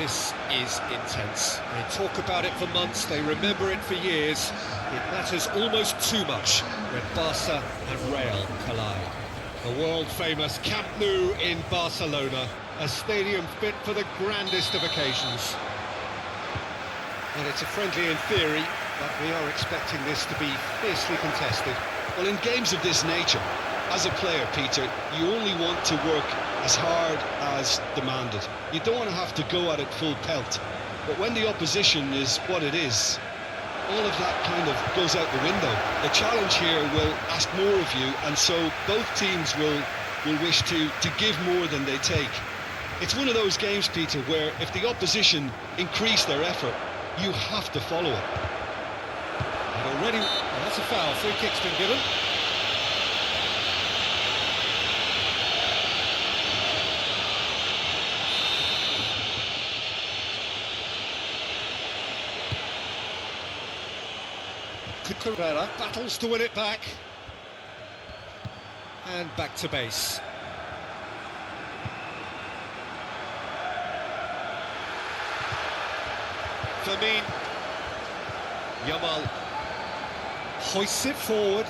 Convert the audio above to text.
This is intense. They talk about it for months, they remember it for years. It matters almost too much when Barca and Real collide. The world-famous Camp Nou in Barcelona, a stadium fit for the grandest of occasions. Well, it's a friendly in theory, but we are expecting this to be fiercely contested. Well, in games of this nature, as a player, Peter, you only want to work as hard as demanded. You don't want to have to go at it full pelt. But when the opposition is what it is, all of that kind of goes out the window. The challenge here will ask more of you, and so both teams will wish to give more than they take. It's one of those games, Peter, where if the opposition increase their effort, you have to follow it. And already, well, that's a foul. Free kick's been given. Carrera battles to win it back. And back to base. Yamal hoists it forward.